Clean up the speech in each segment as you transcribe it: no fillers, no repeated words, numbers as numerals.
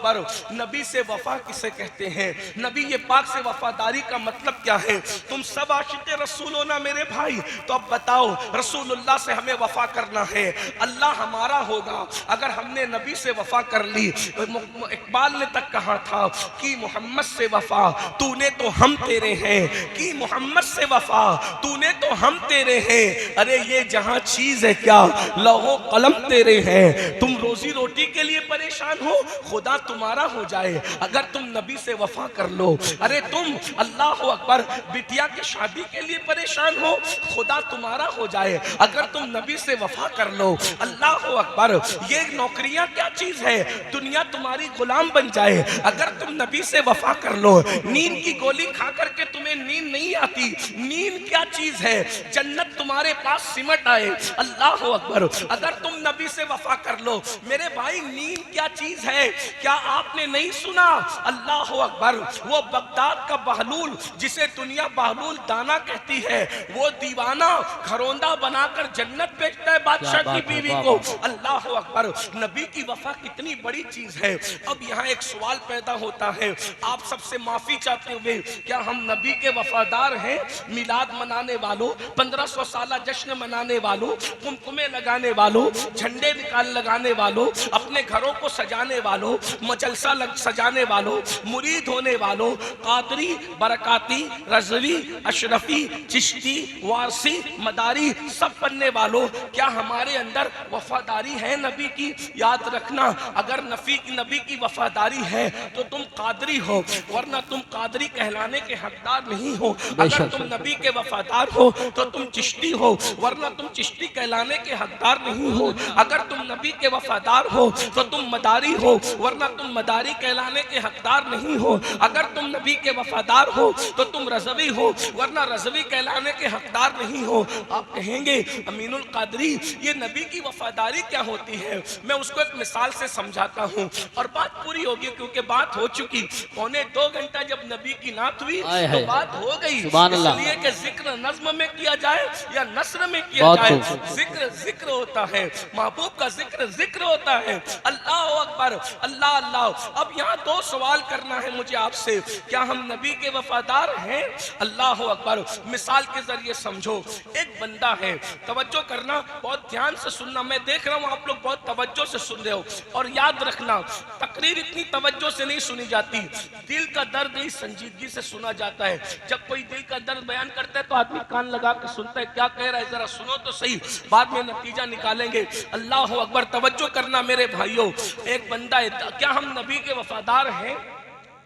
अकबर। नबी से वफा किसे कहते हैं? नबी ये पाक से वफादारी का मतलब क्या है? तुम सब आशिक़े रसूल हो ना मेरे भाई, तो अब बताओ रसूलुल्लाह से हमें वफा करना है, अल्लाह हमारा होगा अगर हमने नबी से वफा कर ली। इकबाल ने तक कहा था कि मोहम्मद से वफा तूने तो हम तेरे हैं, कि मोहम्मद से वफा तूने तो हम तेरे हैं। अरे ये जहां चीज है क्या लौहो कलम तेरे हैं। तुम रोजी रोटी के लिए परेशान हो, खुदा तुम्हारा हो जाए अगर तुम नबी से वफा कर लो। अरे तुम अल्लाह अकबर बिटिया की शादी के लिए परेशान हो, खुदा तुम्हारा हो जाए अगर तुम नबी से वफा कर लो। अल्लाह अकबर, ये नौकरियां क्या चीज है, दुनिया तुम्हारी गुलाम बन जाए अगर तुम नबी से वफा कर लो। नींद की गोली खा करके तुम्हें नींद नहीं आती, नींद क्या चीज है, जन्नत तुम्हारे पास सिमट आए। अल्लाह अकबर, अगर तुम नबी से वफा कर लो। मेरे भाई नींद क्या चीज है, क्या आपने नहीं सुना? अल्लाह अकबर, वो बगदाद का बहलूल जिसे दुनिया बहलूल दाना कहती है, वो दीवाना घरौंदा बनाकर जन्नत बेचता है बादशाह की बीवी को। अल्लाह अकबर, नबी की वफा कितनी बड़ी चीज है। अब यहाँ एक सवाल पैदा होता है, आप सबसे माफी चाहते हुए, क्या हम नबी के वफादार हैं? मिलाद मनाने वालों, 1500 साल जश्न मनाने वालों, कुमकुमे लगाने वालों, झंडे लगाने वालों, अपने घरों को सजाने वालों, मजलसा सजाने वालों, मुरीद होने वालों, कादरी, बरकाती, रज़वी, अशरफी, चिश्ती, वारसी, मदारी सब पढ़ने वालों, क्या हमारे अंदर वफादारी है नबी की? याद रखना, अगर नबी की वफादारी है तो तुम कादरी हो, वरना तुम कादरी कहलाने के हकदार नहीं हो। अगर तुम नबी के वफादार हो तो तुम चिश्ती हो, वरना तुम चिश्ती कहलाने के हकदार नहीं हो। अगर तुम नबी के वफादार हो तो तुम मदारी हो, वरना तुम मदारी कहलाने के हकदार नहीं हो। अगर तुम नबी के वफादार हो तो तुम रज़वी हो, वरना रज़वी कहलाने के हकदार नहीं हो। आप कहेंगे अमीनुल कादरी ये नबी की वफादारी क्या होती है? मैं उसको एक मिसाल से समझाता हूँ और बात पूरी होगी, क्योंकि बात हो चुकी। 2.25 घंटा जब नबी की नात हुई तो बात हो गई, इसलिए कि जिक्र नज़्म में किया जाए या नस्र में किया जाए, जिक्र जिक्र होता है, महबूब का जिक्र जिक्र होता है। अल्लाह अकबर, अल्लाह अल्लाह। अब यहाँ 2 सवाल करना है मुझे आपसे, क्या हम नबी के वफादार हैं? अल्लाह अकबर, मिसाल के जरिए समझो। एक बंदा है, तवज्जो करना, बहुत ध्यान से सुनना, मैं देख रहा हूँ आप लोग बहुत तवज्जो से सुन रहे हो, और याद रखना तकरीर इतनी तवज्जो से नहीं सुनी जाती, दिल का दर्द ही संजीदगी से सुना जाता है। जब कोई दिल का दर्द बयान करता है तो आदमी कान लगा कर सुनता है, क्या कह रहा है जरा सुनो तो सही, बाद में नतीजा निकालेंगे। अल्लाह अकबर, तवज्जो करना मेरे भाइयों। एक बंदा है, क्या हम नबी के वफादार हैं?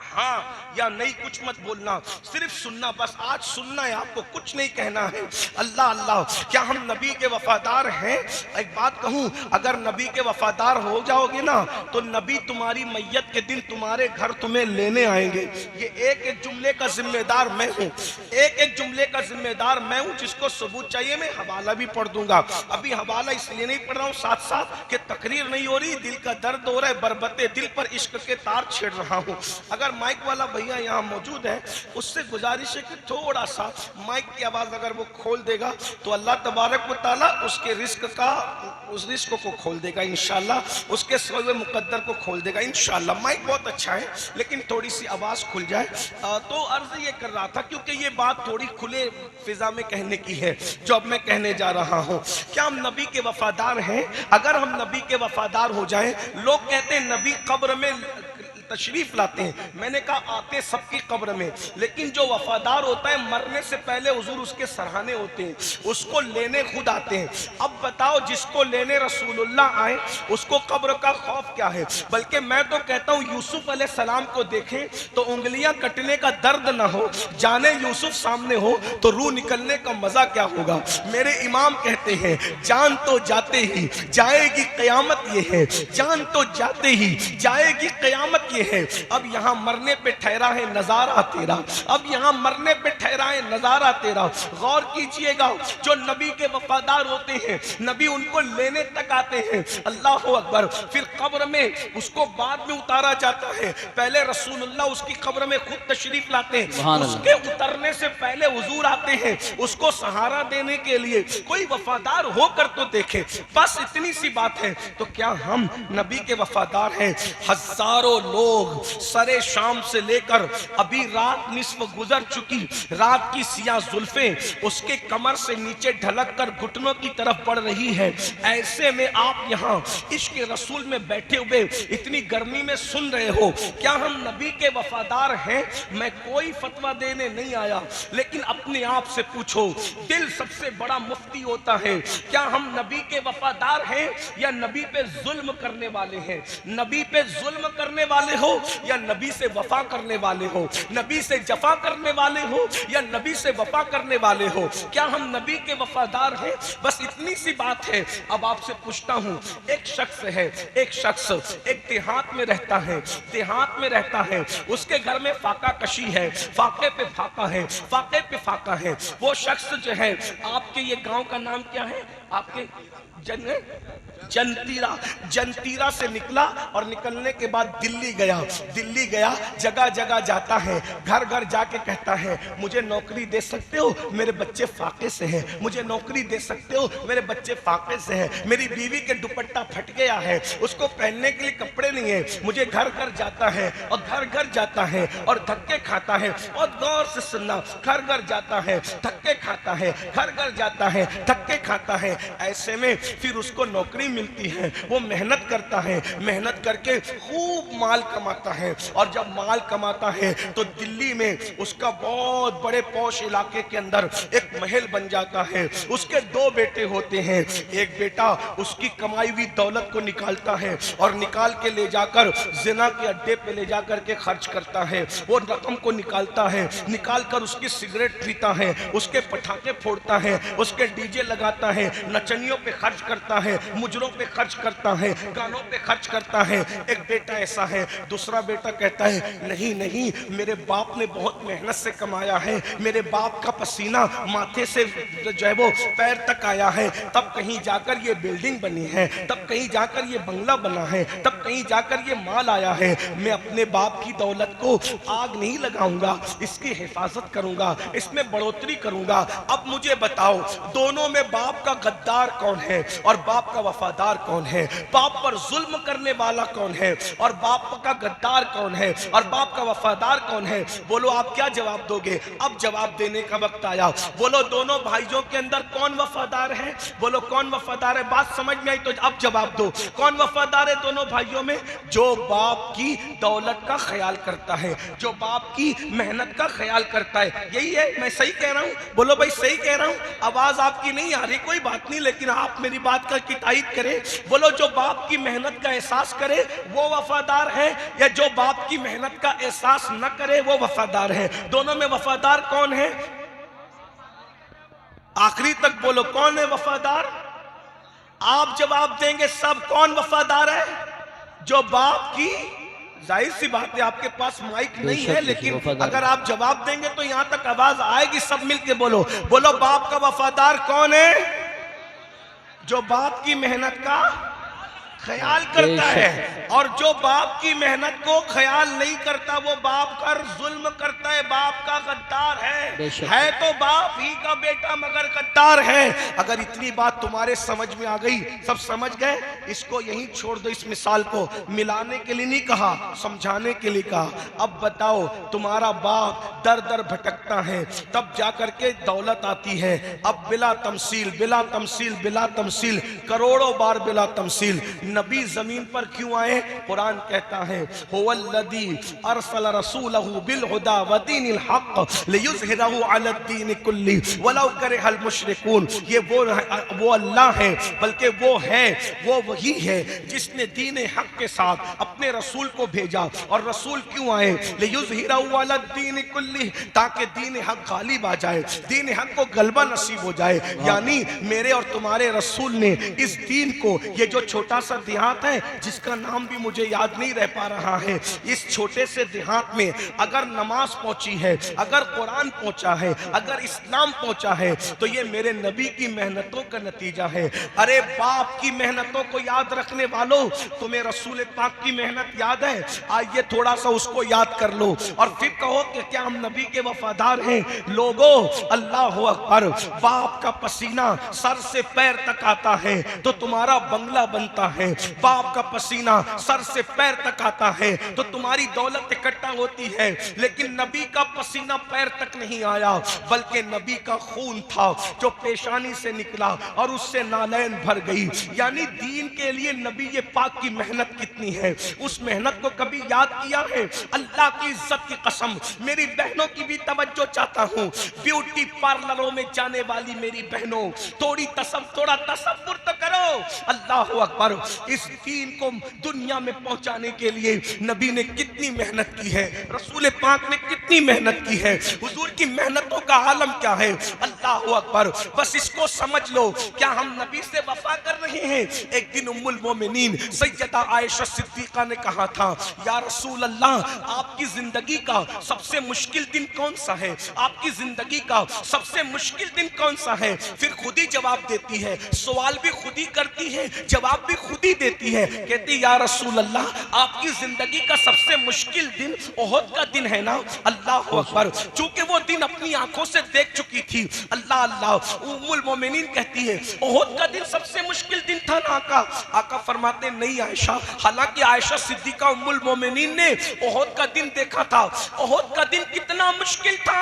हाँ या नहीं, कुछ मत बोलना, सिर्फ सुनना, बस आज सुनना है आपको, कुछ नहीं कहना है। अल्लाह अल्लाह, क्या हम नबी के वफादार हैं? एक बात कहूँ, अगर नबी के वफादार हो जाओगे ना तो नबी तुम्हारी मैयत के दिन तुम्हारे घर तुम्हें लेने आएंगे। ये एक एक जुमले का जिम्मेदार मैं हूँ, एक एक जुमले का जिम्मेदार मैं हूँ। जिसको सबूत चाहिए मैं हवाला भी पढ़ दूंगा। अभी हवाला इसलिए नहीं पढ़ रहा हूँ साथ साथ कि तकरीर नहीं हो रही, दिल का दर्द हो रहा है, बरबते दिल पर इश्क के तार छेड़ रहा हूँ। अगर माइक वाला भैया यहाँ मौजूद है, उससे गुजारिश है कि थोड़ा सा माइक की आवाज अगर वो खोल देगा तो अल्लाह तबारक व तआला उसके रिस्क का, उस रिस्क को खोल देगा इंशाल्लाह, उसके सोए मुकद्दर को खोल देगा इंशाल्लाह। माइक बहुत अच्छा है लेकिन थोड़ी सी आवाज खुल जाए। तो अर्ज ये कर रहा था, क्योंकि ये बात थोड़ी खुले फिजा में कहने की है जो अब मैं कहने जा रहा हूँ। क्या हम नबी के वफादार हैं? अगर हम नबी के वफादार हो जाएं, लोग कहते हैं नबी कब्र में तशरीफ लाते हैं, मैंने कहा आते सबकी कब्र में, लेकिन जो वफादार होता है मरने से पहले हुजूर उसके सराहने होते हैं, उसको लेने खुद आते हैं। अब बताओ, जिसको लेने रसूलुल्लाह आए उसको कब्र का खौफ क्या है? बल्कि मैं तो कहता हूँ यूसुफ अलैहिस्सलाम को देखें तो उंगलियां कटने का दर्द ना हो, जाने यूसुफ सामने हो तो रूह निकलने का मजा क्या होगा। मेरे इमाम कहते हैं जान तो जाते ही जाएगी कयामत, ये है जान तो जाते ही जाएगी कयामत ये है। अब यहाँ मरने पे ठहरा है नजारा तेरा, अब यहाँ मरने पे ठहरा है नजारा तेरा। गौर कीजिएगा, जो नबी के वफादार होते हैं नबी उनको लेने तक आते हैं। अल्लाह अकबर। फिर कब्र में उसको बाद में उतारा जाता है, पहले रसूलुल्लाह उसकी कब्र में खुद तशरीफ लाते हैं, उसके उतरने से पहले हुजूर आते हैं उसको सहारा देने के लिए। कोई वफादार होकर तो देखे, बस इतनी सी बात है। तो क्या हम नबी के वफादार हैं? हजारों लोग लोग सरे शाम से लेकर अभी रात निस्फ गुजर चुकी, रात की सियाह जुल्फें उसके कमर से नीचे ढलक कर घुटनों की तरफ बढ़ रही है। ऐसे में आप यहाँ इश्क रसूल में बैठे हुए इतनी गर्मी में सुन रहे हो, क्या हम नबी के वफादार हैं? मैं कोई फतवा देने नहीं आया, लेकिन अपने आप से पूछो, दिल सबसे बड़ा मुफ्ती होता है। क्या हम नबी के वफादार हैं या नबी पे जुल्म करने वाले हैं? नबी पे जुल्म करने वाले हो या नबी से वफा करने वाले हो? नबी से जफा करने वाले हो या नबी से वफा करने वाले हो? क्या हम नबी के वफादार हैं? बस इतनी सी बात है। अब आपसे पूछता हूं, एक शख्स है, एक शख्स एक देहात में रहता है, देहात में रहता है, उसके घर में फाका कशी है, फाके पे फाका है, फाके पे फाका है। वो शख्स जो है, आपके ये गांव का नाम क्या है? आपके जंतीरा, जंतीरा से निकला और निकलने के बाद दिल्ली गया, दिल्ली गया, जगह जगह जाता है, घर घर जाके कहता है, मुझे नौकरी दे सकते हो, मेरे बच्चे फाके से हैं, मुझे नौकरी दे सकते हो, मेरे बच्चे फाके से हैं, मेरी बीवी के दुपट्टा फट गया है, उसको पहनने के लिए कपड़े नहीं है। मुझे घर घर जाता है और घर घर जाता है और धक्के खाता है। और गौर से सुनना, घर घर जाता है, धक्के खाता है, घर घर जाता है, धक्के खाता है। ऐसे में फिर उसको नौकरी मिलती है, वो मेहनत करता है, मेहनत करके खूब माल कमाता है। और जब माल कमाता है तो दिल्ली में उसका बहुत बड़े पौश इलाके के अंदर एक महल बन जाता है। उसके दो बेटे होते हैं, एक बेटा उसकी कमाई हुई दौलत को निकालता है और निकाल के ले जाकर जिना के अड्डे पे ले जाकर के खर्च करता है। वो रकम को निकालता है, निकाल कर उसकी सिगरेट पीता है, उसके पटाखे फोड़ता है, उसके डीजे लगाता है, नचनियों पे खर्च करता है, मुजरों पे खर्च करता है, गानों पे खर्च करता है। एक बेटा ऐसा है। दूसरा बेटा कहता है, नहीं नहीं, मेरे बाप ने बहुत मेहनत से कमाया है, मेरे बाप का पसीना माथे से जो है वो पैर तक आया है, तब कहीं जाकर ये बिल्डिंग बनी है, तब कहीं जाकर ये बंगला बना है, तब कहीं जाकर ये माल आया है। मैं अपने बाप की दौलत को आग नहीं लगाऊंगा, इसकी हिफाजत करूंगा, इसमें बढ़ोतरी करूंगा। अब मुझे बताओ, दोनों में बाप का गद्दार कौन है और बाप का वफादार कौन है? बाप पर जुल्म करने वाला कौन है और बाप का गद्दार कौन है और बाप का वफादार कौन है? बोलो, आप क्या जवाब दोगे? अब जवाब देने का वक्त आया। बोलो, दोनों भाइयों के अंदर कौन वफादार है? बोलो, कौन वफादार है? बात समझ में आई तो अब जवाब दो। कौन वफादार है दोनों भाइयों में? जो बाप की दौलत का ख्याल करता है, जो बाप की मेहनत का ख्याल करता है। यही है, मैं सही कह रहा हूं? बोलो भाई, सही कह रहा हूं? आवाज आपकी नहीं आ रही, कोई बात नहीं, लेकिन आप मेरी बात का तायीद करें। बोलो, जो बाप की मेहनत का एहसास करे वो वफादार है, या जो बाप की मेहनत का एहसास न करे वो वफादार है? दोनों में वफादार कौन है? आखिरी तक बोलो, कौन है वफादार? आप जवाब देंगे सब। कौन वफादार है? जो बाप की, जाहिर सी बात है आपके पास माइक नहीं है, लेकिन अगर आप जवाब देंगे तो यहां तक आवाज आएगी। सब मिलके बोलो, बोलो, बाप का वफादार कौन है? जो बाप की मेहनत का ख्याल करता है, और जो बाप की मेहनत को ख्याल नहीं करता वो बाप पर जुल्म करता है, बाप का गद्दार है तो बाप ही का बेटा मगर गद्दार है। अगर इतनी बात तुम्हारे समझ में आ गई, सब समझ गए, इसको यहीं छोड़ दो। इस मिसाल को मिलाने के लिए नहीं कहा, समझाने के लिए कहा। अब बताओ, तुम्हारा बाप दर दर भटकता है, तब जाकर के दौलत आती है। अब बिला तमसील, बिला तमसील, बिला तमसील, करोड़ों बार बिला तमसील नबी जमीन पर क्यों आए? कुरान कहता है, हुवल्लज़ी अरसल रसूलहु बिल हुदा व दीनिल हक़ लियुज़हिरहु अला दीन कुल्ली वलौ करिहल मुशरिकून। ये वो अल्लाह है, बल्कि वो वही है जिसने दीन हक के साथ अपने रसूल को भेजा। और रसूल क्यों आए? लियुज़हिरहु अला दीन कुल्ली, ताकि दीन हक गालिब आ जाए, दीन हक को गलबा नसीब हो जाए। यानी मेरे और तुम्हारे रसूल ने इस दीन को, ये जो छोटा सा देहात है जिसका नाम भी मुझे याद नहीं रह पा रहा है, इस छोटे से देहात में अगर नमाज पहुंची है, अगर कुरान पहुंचा है, अगर इस्लाम पहुंचा है, तो ये मेरे नबी की मेहनतों का नतीजा है। अरे बाप की मेहनतों को याद रखने वालों, तुम्हें रसूल पाक की मेहनत याद है? आइए थोड़ा सा उसको याद कर लो और फिर कहो कि क्या हम नबी के वफादार हैं? लोगों, अल्लाह अकबर, बाप का पसीना सर से पैर तक आता है तो तुम्हारा बंगला बनता है, है, बाप का पसीना सर से पैर तक आता है तो तुम्हारी दौलत इकट्ठा होती है, लेकिन नबी का पसीना पैर तक नहीं आया, बल्कि नबी का खून था जो पेशानी से निकला और उससे नालैन भर गई। यानी दीन के लिए नबी ये पाक की मेहनत कितनी है, उस मेहनत को कभी याद किया है? अल्लाह की इज्जत की कसम, मेरी बहनों की भी तवज्जो चाहता हूँ, ब्यूटी पार्लरों में जाने वाली मेरी बहनों, थोड़ा तसव्वुर तो करो। अल्लाह अकबर, इस दीन को दुनिया में पहुंचाने के लिए नबी ने कितनी मेहनत की है, रसूल पाक ने कितनी मेहनत की है, हुजूर की मेहनतों का आलम क्या है। अल्लाह अकबर, बस इसको समझ लो, क्या हम नबी से वफा कर रहे हैं? एक दिन उम्मुल मोमिनीन सैयदा आयशा सिद्दीका ने कहा था, या रसूल अल्लाह, आपकी जिंदगी का सबसे मुश्किल दिन कौन सा है? आपकी जिंदगी का सबसे मुश्किल दिन कौन सा है? फिर खुद ही जवाब देती है, सवाल भी खुद ही करती है, जवाब भी खुद ही देती है। कहती, या रसूल अल्लाह, आपकी जिंदगी का सबसे मुश्किल दिन ओहद का दिन है ना? अल्लाह अकबर, चूंकि वो दिन अपनी आंखों से देख चुकी थी। अल्लाह अल्लाह, उम्मुल मोमिनीन कहती है, ओहद का दिन सबसे मुश्किल दिन था ना आका? आका फरमाते, नहीं आयशा, हालांकि आयशा सिद्दीका उम्मुल मोमिनीन ने ओहद का दिन देखा था। ओहद का दिन कितना मुश्किल था,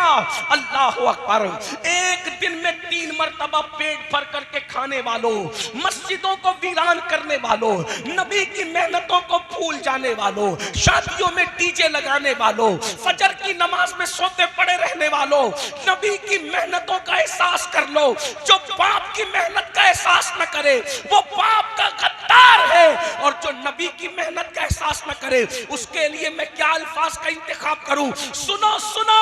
अल्लाह अकबर, एक दिन में 3 मरतबा पेट भर करके खाने वालों, मस्जिदों को वीरान करने वालों, नबी की मेहनतों को भूल जाने वालों, शादियों में डीजे लगाने वालों, फजर की नमाज में सोते पड़े रहने वालों, नबी की मेहनतों का एहसास कर लो। जो बाप की मेहनत का एहसास न करे वो बाप का गद्दार है, और जो नबी की मेहनत का एहसास न करे उसके लिए मैं क्या अल्फाज का इंतखाब करूं? सुनो सुनो,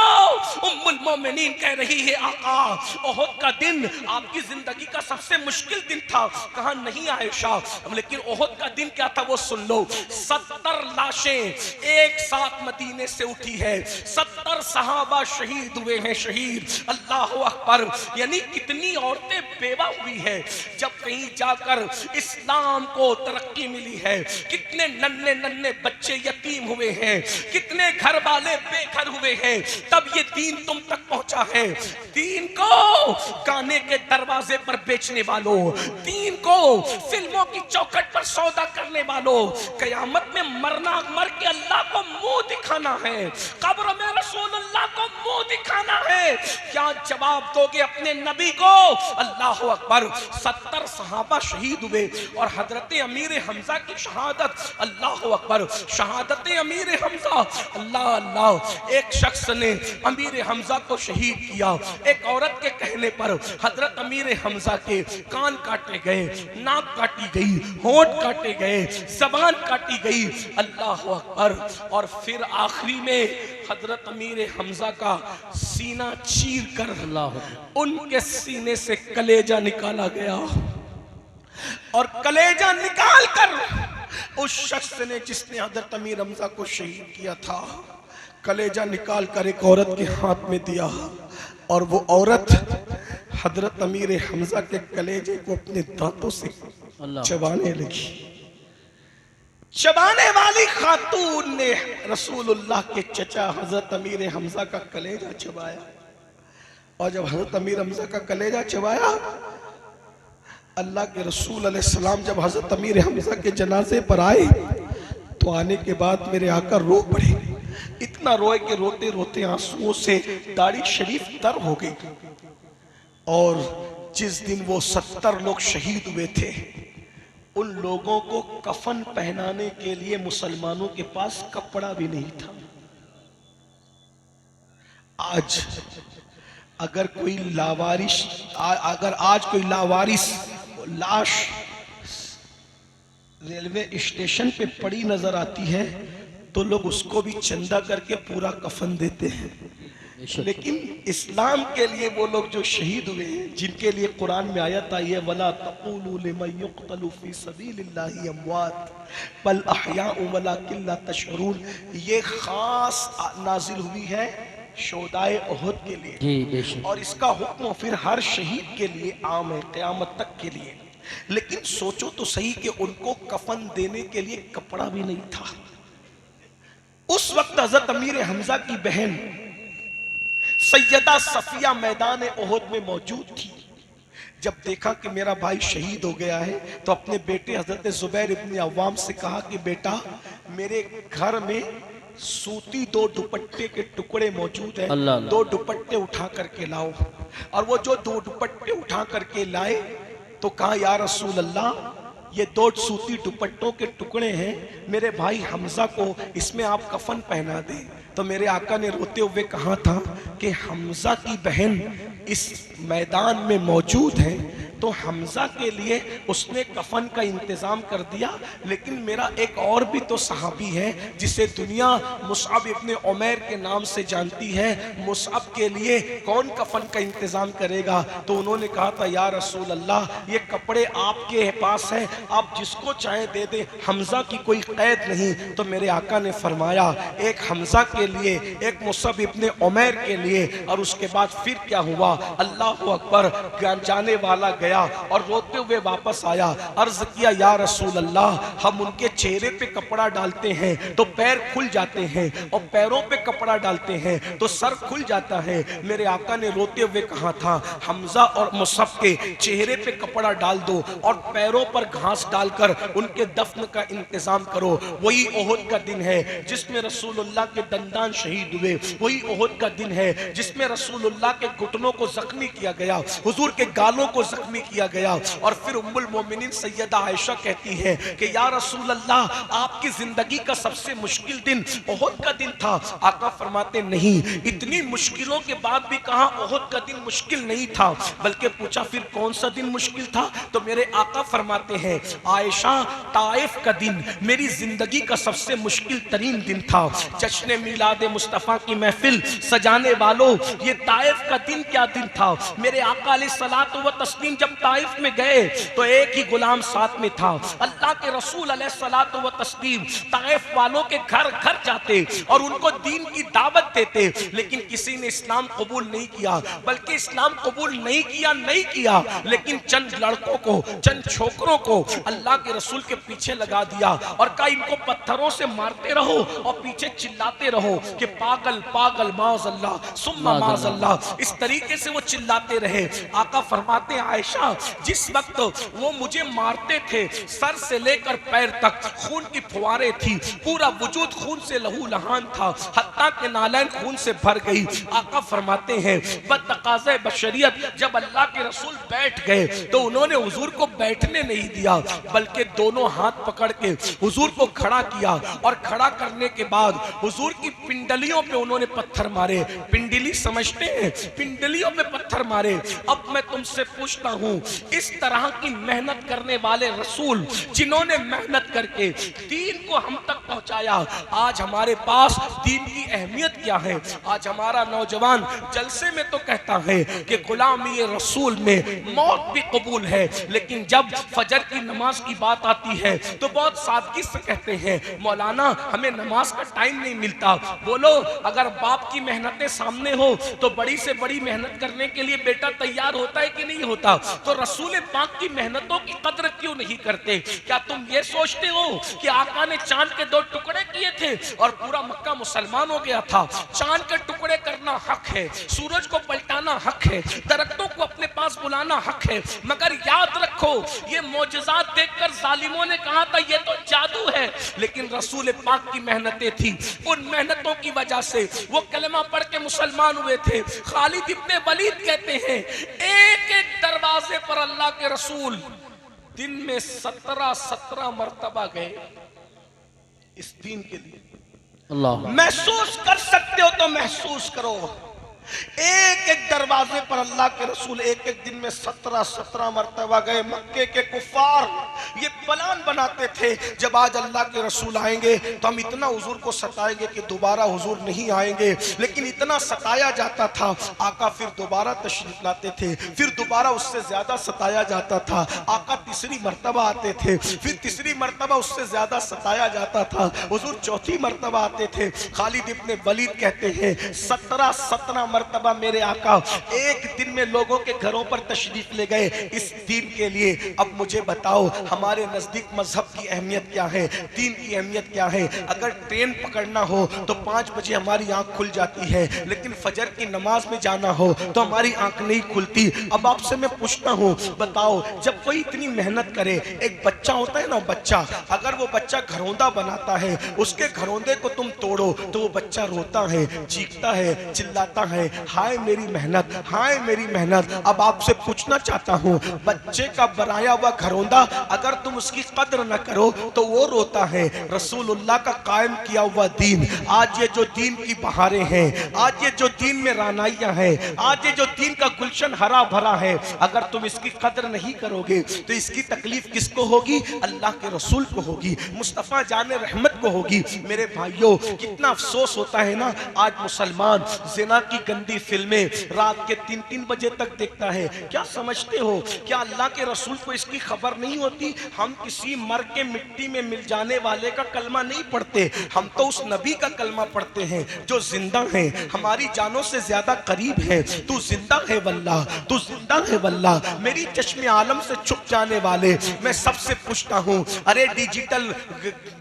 उम्मुल मोमिनीन कह रही है, आका, ओहद का दिन आपकी जिंदगी का सबसे मुश्किल दिन था। कहा, नहीं आयशा, लेकिन ओहद का दिन क्या था वो सुन लो। 70 लाशें एक साथ मदीने से उठी है, 70 सहाबा शहीद हुए हैं, शहीद। अल्लाह अकबर, यानी कितनी औरतें बेवा हुई है जब कहीं जाकर इस्लाम को तरक्की मिली है, कितने नन्हे नन्हे बच्चे यतीम हुए हैं, कितने घर वाले बेघर हुए हैं, तब ये दीन तुम तक पहुंचा है। दीन को गाने के दरवाजे पर बेचने वालों, दीन को फिल्मों की चौखट पर सौदा करने वालों, कयामत में मर के अल्लाह को मुंह दिखाना है, कब्र में रसूलुल्लाह को मुंह दिखाना है, क्या जवाब दोगे अपने नबी को? अल्लाह अकबर, 70 सहाबा शहीद हुए और हजरत अमीर हमजा की शहादत, अल्लाह अकबर, शहादत अमीर हमजा, अल्लाह अल्लाह, एक शख्स ने अमीर हमजा को शहीद किया। एक औरत के कहने पर हजरत अमीर हमजा के कान काटे गए, नाक काटी गई, होंठ काटे गए, जबान काटी गई, अल्लाह अकबर, और फिर आखिरी में हजरत अमीर हमजा का सीना चीर कर उनके सीने से कलेजा निकाला गया, और कलेजा निकाल कर उस शख्स ने जिसने हजरत अमीर हमजा को शहीद किया था, कलेजा निकाल कर एक औरत के हाथ में दिया, और वो औरत हजरत अमीर हमजा के कलेजे को अपने दांतों से चबाने लगी। चबाने वाली खातून ने रसूलुल्लाह के चचा हजरत अमीर हमजा का कलेजा चबाया, और जब हजरत अमीर हमजा का कलेजा चबाया, अल्लाह के रसूल अलैहिस्सलाम जब हजरत अमीर हमजा के जनाजे पर आए तो आने के बाद मेरे आका रो पड़े, इतना रोए कि रोते रोते आंसुओं से दाढ़ी शरीफ तर हो गई। और जिस दिन वो 70 लोग शहीद हुए थे, उन लोगों को कफन पहनाने के लिए मुसलमानों के पास कपड़ा भी नहीं था। आज अगर कोई लावारिस अगर आज कोई लावारिस लाश रेलवे स्टेशन पे पड़ी नजर आती है तो लोग उसको भी चंदा करके पूरा कफन देते हैं, लेकिन इस्लाम के लिए वो लोग जो शहीद हुए हैं, जिनके लिए कुरान में आयत आई है, वला तक़ूलू लिमन युक़तलू फी सबीलिल्लाहि अमवात बल अहयाउ वलाकिन ला तशऊरून, ये खास नाजिल हुई है शोदाए ओहद के लिए, और इसका हुक्म फिर हर शहीद के लिए आम है क़यामत तक के लिए। लेकिन सोचो तो सही कि उनको कफन देने के लिए कपड़ा भी नहीं था। उस वक्त हजरत अमीर हमजा की बहन सैयदा सफिया मैदान ओहद में मौजूद थी। जब देखा कि मेरा भाई शहीद हो गया है तो अपने बेटे हजरत जुबैर इब्न अव्वाम से कहा कि बेटा मेरे घर में सूती 2 दुपट्टे के टुकड़े मौजूद हैं, 2 दुपट्टे उठा करके लाओ। और वो जो 2 दुपट्टे उठा करके लाए तो कहा या रसूल अल्लाह ये 2 सूती दुपट्टों के टुकड़े हैं, मेरे भाई हमजा को इसमें आप कफन पहना दें। तो मेरे आका ने रोते हुए कहा था कि हमजा की बहन इस मैदान में मौजूद है तो हमजा के लिए उसने कफन का इंतजाम कर दिया। लेकिन मेरा एक और भी तो सहाबी है जिसे दुनिया मुसअब इब्न उमैर के नाम से जानती है, मुसअब के लिए कौन कफन का इंतजाम करेगा? तो उन्होंने कहा था या रसूल अल्लाह ये कपड़े आपके पास हैं, आप जिसको चाहे दे दे, हमजा की कोई कैद नहीं। तो मेरे आका ने फरमाया एक हमजा के लिए, एक मुसअब इब्न उमैर के लिए। और उसके बाद फिर क्या हुआ, अल्लाह अकबर, जाने वाला गया और रोते हुए वापस आया। अर्ज किया या रसूल अल्लाह हम उनके चेहरे पे कपड़ा डालते हैं तो पैर खुल जाते हैं और पैरों पे कपड़ा डालते हैं तो सर खुल जाता है। मेरे आका ने रोते हुए कहा था हमजा और मुसअब के चेहरे पे कपड़ा डाल दो और पैरों पर घास डालकर उनके दफन का इंतजाम करो। वही ओहद का दिन है जिसमें रसूलुल्लाह के दंदान शहीद हुए, वही ओहद का दिन है जिसमें रसूलुल्लाह के घुटनों को जख्मी किया गया, हुजूर के गालों को जख्मी किया गया। और फिर उम्मुल मोमिनीन सैयदा आयशा कहती है कि या रसूल अल्लाह आपकी जिंदगी का सबसे मुश्किल दिन ओहद का दिन था। आका फरमाते नहीं, इतनी मुश्किलों के बाद भी कहा ओहद का दिन मुश्किल नहीं था, बल्कि पूछा फिर कौन सा दिन मुश्किल था? तो मेरे आका फरमाते हैं आयशा ताइफ का दिन मेरी जिंदगी का सबसे मुश्किल तरीन दिन था। जश्न मिलाद मुस्तफ़ा की महफिल सजाने वालों, ये ताइफ का दिन क्या दिन था? मेरे आका अलैहिस्सलातु व तस्लीम जब ताइफ में गए तो एक ही गुलाम साथ में था। अल्लाह के रसूल अलैहिस्सलातु व तस्लीम ताइफ वालों के घर घर जाते और उनको दीन की दावत देते, लेकिन किसी ने इस्लाम कबूल नहीं किया। बल्कि इस्लाम कबूल नहीं किया लेकिन चंद लड़कों को, चंद छोकरों को अल्लाह के रसूल के पीछे लगा दिया और कहा इनको पत्थरों से मारते रहो और पीछे चिल्लाते रहो कि पागल पागल माज़अल्लाह सुम्मा माज़अल्लाह। इस तरीके से वो चिल्लाते रहे। आका फरमाते आयशा जिस वक्त वो मुझे मारते थे सर से लेकर पैर तक खून की फुहारें थी, पूरा वजूद खून से लहू लहान था, हत्ता के नालैन खून से भर गई। आका फरमाते हैं बतकाज़े बशरियत जब अल्लाह के रसूल बैठ गए तो उन्होंने हुजूर को बैठने नहीं दिया, बल्कि दोनों हाथ पकड़ के हुजूर को खड़ा किया और खड़ा करने के बाद हुजूर की पिंडलियों पे उन्होंने पत्थर मारे। पिंडली समझते हैं, पिंडलियों पे पत्थर मारे। अब मैं तुमसे पूछता हूं, इस तरह की मेहनत करने वाले रसूल जिन्होंने मेहनत करके दीन को हम तक पहुंचाया, आज हमारे पास दीन की अहमियत क्या है? आज हमारा नौजवान जलसे में तो कहता है कि गुलामी रसूल में मौत भी कबूल है, लेकिन जब फजर की नमाज की बात आती है तो बहुत सादगी से कहते हैं मौलाना हमें नमाज का टाइम नहीं मिलता। बोलो अगर बाप की मेहनतें सामने हो तो बड़ी से बड़ी मेहनत करने के लिए बेटा तैयार होता है कि नहीं होता? तो रसूल पाक की मेहनतों की कदर क्यों नहीं करते? क्या तुम ये सोचते हो कि आका ने चांद के 2 टुकड़े किए थे और पूरा मक्का मुसलमान हो गया था? चांद के टुकड़े करना हक है, सूरज को पलटाना हक है, दरख्तों को अपने पास बुलाना हक है, मगर याद रखो ये मोजज़ात देखकर जालिमों ने कहा था ये तो जादू है, लेकिन रसूल पाक की मेहनतें थी। उन मेहनतों की वजह से वो कलमा पढ़ के मुसलमान हुए थे। खालिद इब्ने वलीद कहते हैं एक एक दरवाजे पर अल्लाह के रसूल दिन में 17 मर्तबा गए इस दीन के लिए। अल्लाह महसूस कर सकते हो तो महसूस करो, एक एक दरवाजे पर अल्लाह के रसूल एक एक दिन में 17 मर्तबा गए। मक्के के कुफार ये प्लान बनाते थे जब आज अल्लाह के रसूल आएंगे तो हम इतना हुजूर को सताएंगे कि दोबारा हुजूर नहीं आएंगे, लेकिन इतना सताया जाता था आका फिर दोबारा तशरीफ लाते थे, फिर दोबारा उससे ज्यादा सताया जाता था। आका तीसरी मर्तबा आते थे, फिर तीसरी मर्तबा उससे ज्यादा सताया जाता था, हुजूर चौथी मर्तबा आते थे। खालिद इब्ने वलीद कहते हैं 17 मर्तबा मेरे आका एक दिन में लोगों के घरों पर तशरीफ ले गए इस दीन के लिए। अब मुझे बताओ हमारे नजदीक मजहब की अहमियत क्या है, दीन की अहमियत क्या है। अगर ट्रेन पकड़ना हो तो 5 बजे हमारी आंख खुल जाती है, लेकिन फजर की नमाज में जाना हो तो हमारी आंख नहीं खुलती। अब आपसे मैं पूछता हूँ, बताओ जब कोई इतनी मेहनत करे, एक बच्चा होता है ना बच्चा, अगर वो बच्चा घरौंदा बनाता है, उसके घरौंदे को तुम तोड़ो तो वो बच्चा रोता है, चीखता है, चिल्लाता है, हाय मेरी मेहनत, हाय मेरी मेहनत। अब आपसे पूछना चाहता हूँ, बच्चे का बनाया हुआ घरौंदा अगर तुम उसकी कद्र न करो तो वो रोता है। रसूलुल्लाह का कायम किया हुआ दीन, आज ये जो दीन की बहारें हैं, आज ये जो दीन में रानाइयां हैं, आज ये जो दीन का गुलशन हरा भरा है, अगर तुम इसकी कद्र नहीं करोगे तो इसकी तकलीफ किसको होगी? अल्लाह के रसूल को होगी, मुस्तफ़ा जाने रहमत को होगी। मेरे भाइयों, कितना अफसोस होता है ना, आज मुसलमान जिना की गंदी फिल्में रात के 3-3 बजे तक देखता है। क्या समझते हो, क्या अल्लाह के रसूल को इसकी खबर नहीं होती? हम किसी मर के मिट्टी में मिल जाने वाले का कलमा नहीं पढ़ते, हम तो उस नबी का कलमा पढ़ते हैं जो जिंदा है, हमारी जानों से ज्यादा करीब है। तू जिंदा है वल्लाह, तू जिंदा है वल्लाह। मेरी चश्मे आलम से छुप जाने वाले, मैं सबसे पूछता हूँ, अरे डिजिटल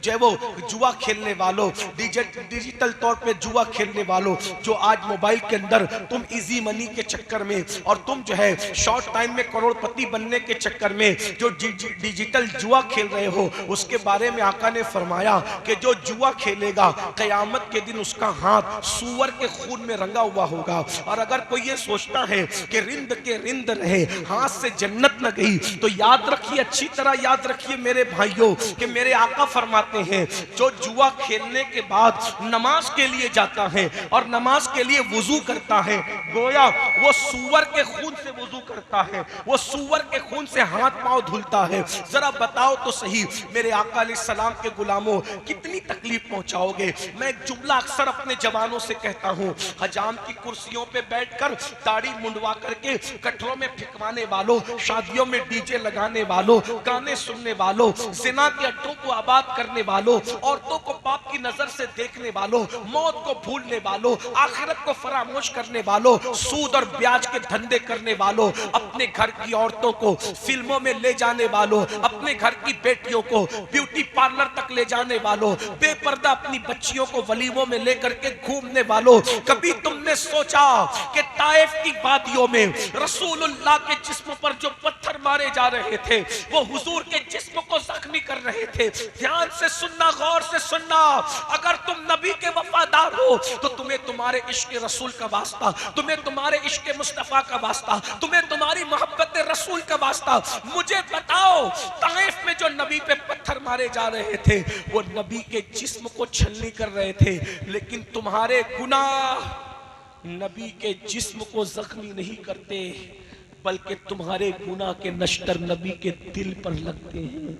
जो वो जुआ खेलने वालों, डिजिटल तौर पे जुआ खेलने वालों, जो आज मोबाइल के अंदर तुम इजी मनी के चक्कर में और तुम जो है शॉर्ट टाइम में करोड़पति बनने के चक्कर में जो डिजिटल जुआ खेल रहे हो, उसके बारे में आका ने फरमाया कि जो जुआ खेलेगा कयामत के दिन उसका हाथ सूअर के खून में रंगा हुआ होगा। और अगर कोई ये सोचता है कि रिंद के रिंद रहे, हाथ से जन्नत न गई, तो याद रखिए, अच्छी तरह याद रखिए मेरे भाइयों, कि मेरे आका फरमाते हैं जो जुआ खेलने के बाद नमाज के लिए जाता है और नमाज के लिए वुजू करता है, गोया वो सूअर के खून से वुजू करता है, वो सूअर के खून से हाथ पांव धुलता है। जरा बताओ तो सही मेरे आका अलैहिस्सलाम के गुलामों, कितनी तकलीफ पहुंचाओगे। मैं एक जुमला अक्सर अपने जवानों से कहता हूं, हजाम की कुर्सियों पे बैठकर दाढ़ी मुंडवा करके कटरों में फिकवाने वालों, शादियों में डीजे लगाने वालों, गाने सुनने वालों, जिना के अड्डों को आबाद करने वालों, औरतों को पाप की नजर से देखने वालों, मौत को भूलने वालों, आखिरत को फरामोश करने वालों, सूद और ब्याज के धंधे करने वालों, अपने घर की औरतों को फिल्मों में ले जाने वालों, अपने घर की बेटियों को ब्यूटी पार्लर तक ले जाने वालों, बेपर्दा अपनी बच्चियों को वलीमों में लेकर के घूमने वालों, कभी तुमने सोचा कि ताइफ की वादियों में रसूलुल्लाह के जिस्म पर जो पत्थर मारे जा रहे थे वो हुजूर के जिस्म को जख्मी कर रहे थे? ध्यान से सुनना, गौर से सुनना, अगर तुम नबी के वफादार हो तो तुम्हें तुम्हारे इश्क रसूल का वास्ता, तुम्हें तुम्हारे इश्क मुस्तफा का वास्ता, तुम्हें तुम्हारी मोहब्बत रसूल का वास्ता। मुझे बताओ, ताइफ में जो नबी पे पत्थर मारे जा रहे थे वो नबी के जिस्म को छलनी कर रहे थे, लेकिन तुम्हारे गुनाह नबी के जिस्म को जख्मी नहीं करते, बल्कि तुम्हारे गुनाह के नश्तर नबी के दिल पर लगते हैं,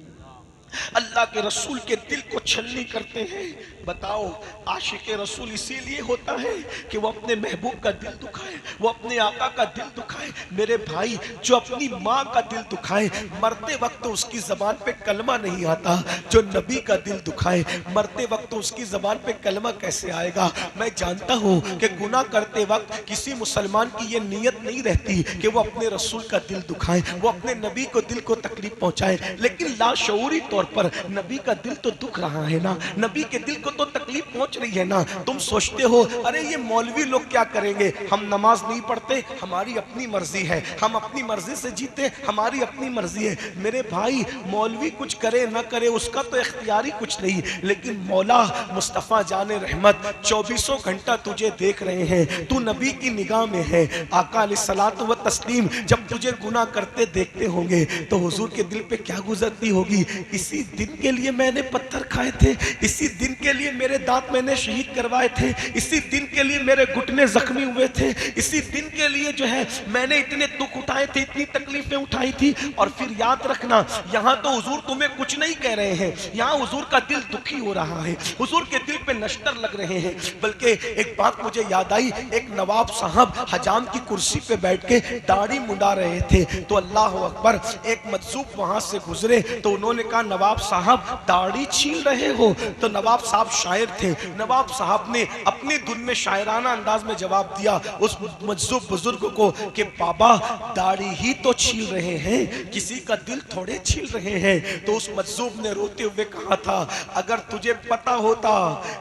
अल्लाह के रसूल के दिल को छलनी करते हैं। बताओ, आशिक रसूल इसीलिए होता है कि वो अपने महबूब का दिल दुखाए, वो अपने आका का दिल दुखाए। मेरे भाई, जो अपनी माँ का दिल दुखाए, मरते वक्त तो उसकी जबान पे कलमा नहीं आता, जो नबी का दिल दुखाए मरते वक्त तो उसकी जबान पे कलमा कैसे आएगा। मैं जानता हूँ कि गुनाह करते वक्त किसी मुसलमान की ये नीयत नहीं रहती कि वो अपने रसूल का दिल दुखाए, वो अपने नबी को दिल को तकलीफ पहुँचाए, लेकिन लाशऊरी तौर पर नबी का दिल तो दुख रहा है ना, नबी के दिल को तो तकलीफ पहुंच रही है ना। तुम सोचते हो अरे ये मौलवी लोग क्या करेंगे, हम नमाज नहीं पढ़ते, हमारी अपनी मर्जी है, हम अपनी मर्जी से जीते, हमारी अपनी मर्जी है। मेरे भाई, मौलवी कुछ करे ना करे उसका तो इख्तियारी कुछ नहीं, लेकिन मौला मुस्तफ़ा जाने रहमत 24 घंटा तुझे देख रहे हैं, तू नबी की निगाह में है। आका अलैहिस्सलातु व तस्लीम जब तुझे गुनाह करते देखते होंगे तो हुजूर के दिल पे क्या गुजरती होगी, इसी दिन के लिए मैंने पत्थर खाए थे, इसी दिन के लिए मेरे दांत मैंने शहीद करवाए थे, इसी दिन के लिए मेरे घुटने जख्मी हुए थे, इसी दिन के लिए जो है मैंने इतने दुख उठाए थे, इतनी तकलीफें उठाई थी। और फिर याद रखना, यहाँ तो हुजूर तुम्हें कुछ नहीं कह रहे हैं, यहाँ हुजूर का दिल दुखी हो रहा है, हुजूर के दिल पे नश्तर लग रहे हैं। बल्कि एक बात मुझे याद आई, एक नवाब साहब हजाम की कुर्सी पे बैठ के दाढ़ी मुंडा रहे थे, तो अल्लाह अकबर, एक मजसूब वहां से गुजरे तो उन्होंने कहा, नवाब साहब दाढ़ी छील रहे हो? तो नवाब साहब शायर थे। नवाब साहब ने अपनी धुन में शायराना अंदाज में जवाब दिया उस मजजूब बुजुर्ग को कि बाबा दाढ़ी ही तो छील रहे हैं, किसी का दिल थोड़े छील रहे हैं। तो उस मजजूब ने रोते हुए कहा था, अगर तुझे पता होता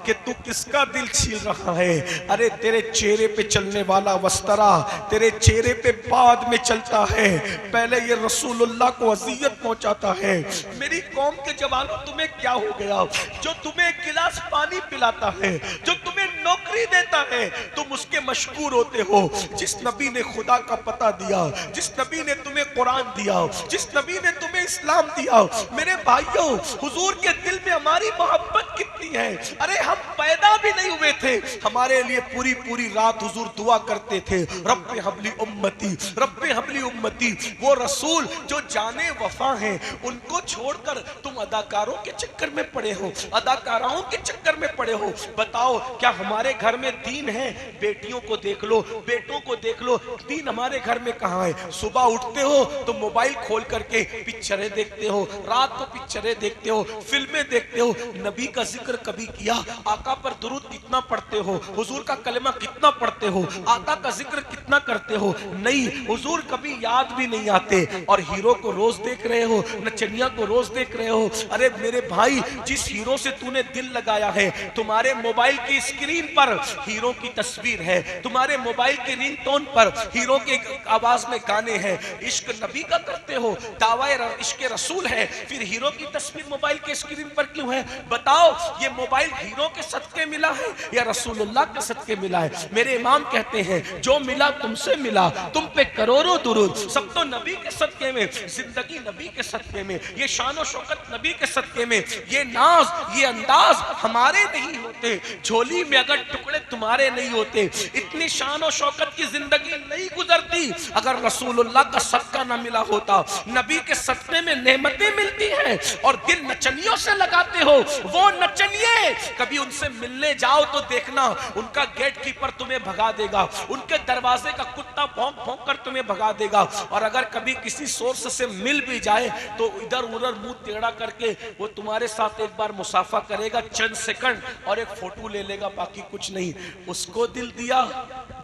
कि तू किसका दिल छील रहा है, अरे तेरे चेहरे पे चलने वाला वस्तरा तेरे चेहरे पे बाद में चलता है, पहले ये रसूलुल्लाह को अजियत पहुंचाता है। मेरी कौम के जवानों, तुम्हें क्या हो गया? जो तुम्हें एक गिलास पानी पिलाता है, जो तुम्हें नौकरी देता है, तुम उसके मशकूर होते हो। जिस नबी ने खुदा का पता दिया, जिस नबी ने तुम्हें कुरान दिया, जिस नबी ने तुम्हें इस्लाम दिया, मेरे भाइयों हुजूर के दिल में हमारी मोहब्बत कितनी है। अरे हम पैदा भी नहीं हुए थे, हमारे लिए पूरी पूरी रात हुजूर दुआ करते थे, रब्बे हबली उम्मती, रब्बे हबली उम्मती। वो रसूल जो जाने वफा हैं, उनको छोड़कर तुम अदाकारों के चक्कर में पड़े हो, अदाकाराओं के चक्कर में पड़े हो। बताओ क्या हमारे घर में दीन है? बेटियों को देख लो, बेटों को देख लो, दीन हमारे घर में कहाँ है? सुबह उठते हो तो मोबाइल खोल करके पिक्चरें देखते हो, रात को पिक्चरें देखते हो, फिल्में देखते हो। नबी का जिक्र कभी किया? आका पर दुरूद कितना पढ़ते हो? हुजूर का कलमा कितना पढ़ते हो? आका का जिक्र कितना करते हो? नहीं, हुजूर कभी याद भी नहीं आते। और हीरो को रोज देख रहे हो, नचनिया को रोज देख रहे हो। अरे मेरे भाई, जिस हीरो से तूने दिल लगाया है, तुम्हारे मोबाइल की स्क्रीन पर हीरो की तस्वीर है, तुम्हारे मोबाइल के रिंगटोन पर हीरो के आवाज में गाने हैं। इश्क नबी का करते हो, दावा इश्क रसूल है, फिर हीरो की तस्वीर मोबाइल के स्क्रीन पर क्यों है? बताओ, ये मोबाइल हीरो के सदके मिला है या रसूलुल्लाह के सदके मिला है? मेरे इमाम कहते हैं, जो मिला तुमसे मिला, तुम पे करोड़ों दुरूद। सब तो नबी के सदके में, जिंदगी नबी के सदके में, ये शान शौकत नबी के सदके में, ये नाज ये अंदाज हमारे नहीं होते, झोली में अगर टुकड़े तुम्हारे नहीं होते, इतनी शान और शौकत की जिंदगी नहीं गुजरती अगर रसूलुल्लाह का सदका ना मिला होता। नबी के सदके में नेमतें मिलती हैं और दिल नचनियों से लगाते हो। वो नचनिए, कभी उनसे मिलने जाओ तो देखना उनका गेट कीपर तुम्हें भगा देगा, उनके दरवाजे का कुत्ता भौंक भौंक कर तुम्हें भगा देगा। और अगर कभी किसी सोर्स से मिल भी जाए तो इधर उधर मुंह टेढ़ा करके वो तुम्हारे साथ एक बार मुसाफा करेगा चंद सेकंड और एक फोटो ले लेगा, बाकी कुछ नहीं। उसको दिल दिया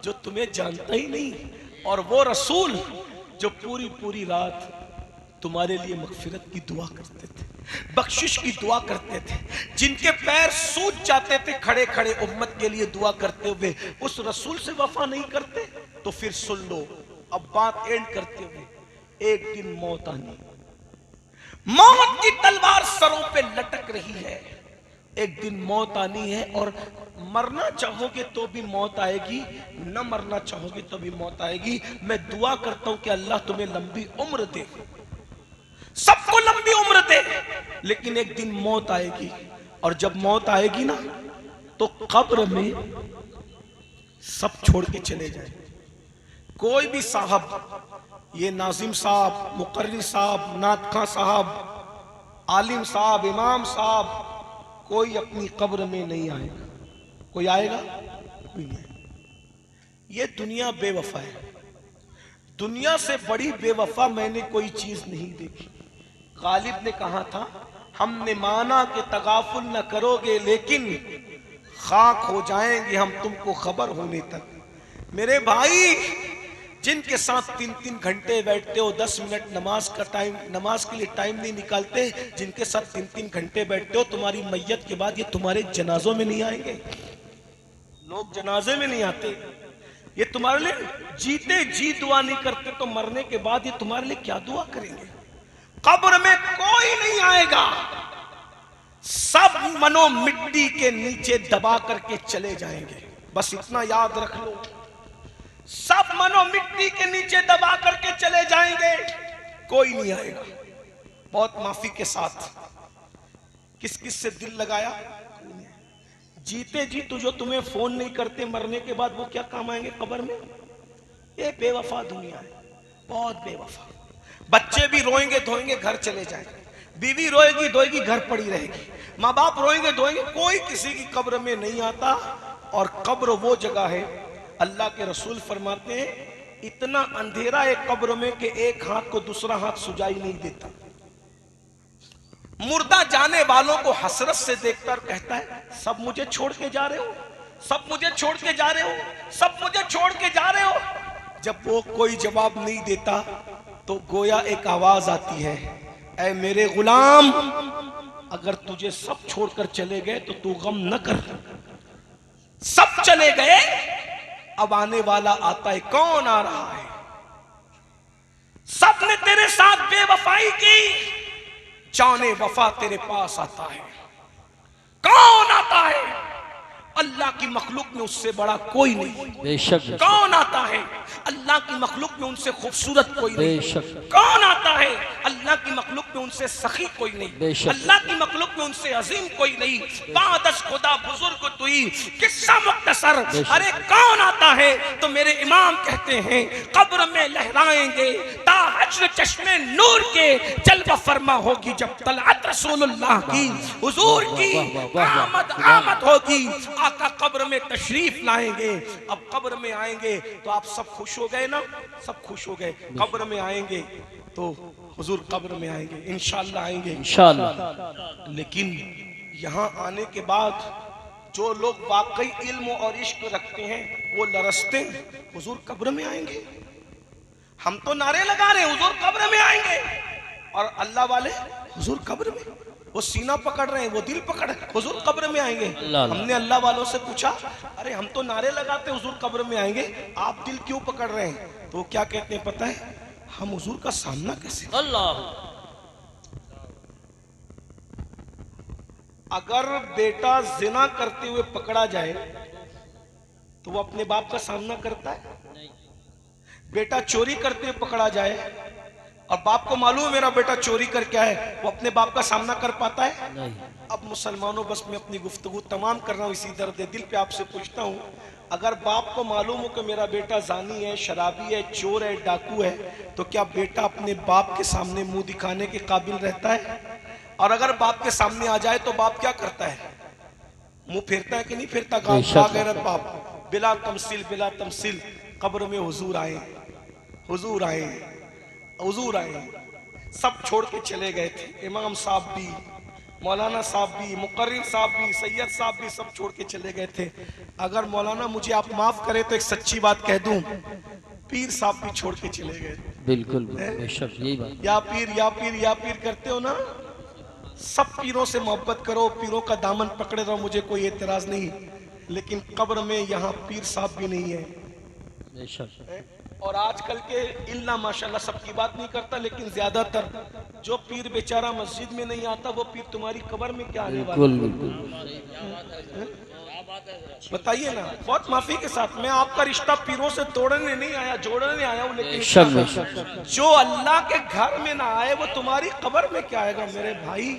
जो तुम्हें जानता ही नहीं। और वो रसूल जो पूरी पूरी रात तुम्हारे लिए मगफिरत की दुआ करते थे, बख्शिश की दुआ करते थे, जिनके पैर सूज जाते थे खड़े खड़े उम्मत के लिए दुआ करते हुए, उस रसूल से वफा नहीं करते? तो फिर सुन लो, अब बात एंड करते हुए, एक दिन मौत आनी, मौत की तलवार सरों पे लटक रही है। एक दिन मौत आनी है और मरना चाहोगे तो भी मौत आएगी, न मरना चाहोगे तो भी मौत आएगी। मैं दुआ करता हूं कि अल्लाह तुम्हें लंबी उम्र दे, सबको लंबी उम्र दे, लेकिन एक दिन मौत आएगी। और जब मौत आएगी ना, तो कब्र में सब छोड़ के चले जाएंगे। कोई भी साहब, ये नाजिम साहब, मुकर्री साहब, नात खां साहब, आलिम साहब, इमाम साहब, कोई अपनी कब्र में नहीं आएगा। कोई आएगा? कोई नहीं। ये दुनिया बेवफा है। दुनिया से बड़ी बेवफा मैंने कोई चीज नहीं देखी। गालिब ने कहा था, हमने माना कि तगाफुल न करोगे, लेकिन खाक हो जाएंगे हम तुमको खबर होने तक। मेरे भाई, जिनके साथ 3-3 घंटे बैठते हो, 10 मिनट नमाज का टाइम, नमाज के लिए टाइम नहीं निकालते, जिनके साथ 3-3 घंटे बैठते हो, तुम्हारी मैयत के बाद ये तुम्हारे जनाजों में नहीं आएंगे। लोग जनाजे में नहीं आते, ये तुम्हारे लिए जीते जी दुआ नहीं करते, तो मरने के बाद ये तुम्हारे लिए क्या दुआ करेंगे? कब्र में कोई नहीं आएगा, सब मनो मिट्टी के नीचे दबा करके चले जाएंगे। बस इतना याद रख लो, सब मनो मिट्टी के नीचे दबा करके चले जाएंगे, कोई नहीं आएगा। बहुत माफी के साथ, किस किस से दिल लगाया? जीते जी तो जो तुम्हें फोन नहीं करते, मरने के बाद वो क्या काम आएंगे कब्र में? ये बेवफा दुनिया है, बहुत बेवफा। बच्चे भी रोएंगे धोएंगे घर चले जाएंगे, बीवी रोएगी धोएगी घर पड़ी रहेगी, माँ बाप रोएंगे धोएंगे, कोई किसी की कब्र में नहीं आता। और कब्र वो जगह है, अल्लाह के रसूल फरमाते हैं, इतना अंधेरा है कब्र में कि एक हाथ को दूसरा हाथ सुजाई नहीं देता। मुर्दा जाने वालों को हसरत से देखकर कहता है सब मुझे छोड़ के जा रहे हो, सब मुझे छोड़ के जा रहे हो, सब मुझे छोड़ के जा रहे हो। जब वो कोई जवाब नहीं देता तो गोया एक आवाज आती है, ऐ मेरे गुलाम, अगर तुझे सब छोड़कर चले गए तो तू गम न कर, सब चले गए, अब आने वाला आता है। कौन आ रहा है? सब ने तेरे साथ बेवफाई की, जाने वफा तेरे पास आता है। कौन आता है? अल्लाह की मखलूक में उससे बड़ा कोई नहीं। बेशक। कौन आता है? अल्लाह की मखलूक में उनसे खूबसूरत कोई नहीं। बेशक। कौन आता है? अल्लाह की मखलूक में उनसे सखी कोई नहीं। बेशक। अल्लाह की मखलूक में उनसे अजीम कोई नहीं। बादश खुदा बुजुर्ग तुई, किस्सा मुख्तसर। अरे कौन आता है? तो मेरे इमाम कहते हैं कब्र में लहराएंगे ता हश्र चश्मे नूर के, जलवा फरमा होगी जब तलअत रसूलुल्लाह की, हुजूर की आमद होगी, आका कब्र में तशरीफ लाएंगे। अब कब्र में आएंगे तो आप सब खुश हो गए ना, सब खुश हो गए। कब्र में आएंगे तो हुजूर कब्र में आएंगे, इंशाअल्लाह आएंगे इंशाअल्लाह। लेकिन यहाँ आने के बाद जो लोग वाकई इल्म और इश्क रखते हैं वो लरसते हैं, हुजूर कब्र में आएंगे। हम तो नारे लगा रहे हैं हुजूर कब्र में आएंगे, और अल्लाह वाले हुजूर कब्र में, वो सीना पकड़ रहे हैं, वो दिल पकड़ रहे हैं, हुजूर कब्र में आएंगे। हमने अल्लाह वालों से पूछा, अरे हम तो नारे लगाते हुजूर कब्र में आएंगे, आप दिल क्यों पकड़ रहे हैं? तो क्या कहते हैं पता है? हम हुजूर का सामना कैसे? अल्लाह। अगर बेटा जिना करते हुए पकड़ा जाए तो वो अपने बाप का सामना करता है? बेटा चोरी करते हुए पकड़ा जाए और बाप को मालूम है मेरा बेटा चोरी करके आए, वो अपने बाप का सामना कर पाता है? नहीं। अब मुसलमानों, बस मैं अपनी गुफ्तगू तमाम कर रहा हूँ इसी दर्द दिल पे आपसे पूछता हूँ, अगर बाप को मालूम हो कि मेरा बेटा जानी है, शराबी है, चोर है, डाकू है, तो क्या बेटा अपने बाप के सामने मुंह दिखाने के काबिल रहता है? और अगर बाप के सामने आ जाए तो बाप क्या करता है? मुंह फेरता है कि नहीं फेरता? गैरत बाप, बिला तमसील, बिला तमसील कब्र में हुजूर आए, हुजूर आए, हुजूर आए। सब छोड़ के चले गए थे, इमाम साहब भी, मौलाना साहब भी, मुकर्रिर साहब भी, सैयद साहब भी, सब छोड़ के चले गए थे। अगर मौलाना मुझे आप माफ करें तो एक सच्ची बात कह दूं, पीर साहब भी छोड़ के चले गए। बिल्कुल बेशक, यही बात। या पीर या पीर या पीर करते हो ना, सब पीरों से मोहब्बत करो, पीरों का दामन पकड़े रहो, मुझे कोई एतराज नहीं, लेकिन कब्र में यहाँ पीर साहब भी नहीं है। बेशक। और आजकल के इल्ला माशाल्लाह सबकी बात नहीं करता, लेकिन ज्यादातर जो पीर बेचारा मस्जिद में नहीं आता वो पीर तुम्हारी कब्र में क्या आने वाला? बताइए ना, बहुत माफी के साथ, मैं आपका रिश्ता पीरों से तोड़ने नहीं आया, जोड़ने आया हूँ, लेकिन जो अल्लाह के घर में ना आए वो तुम्हारी कब्र में क्या आएगा मेरे भाई?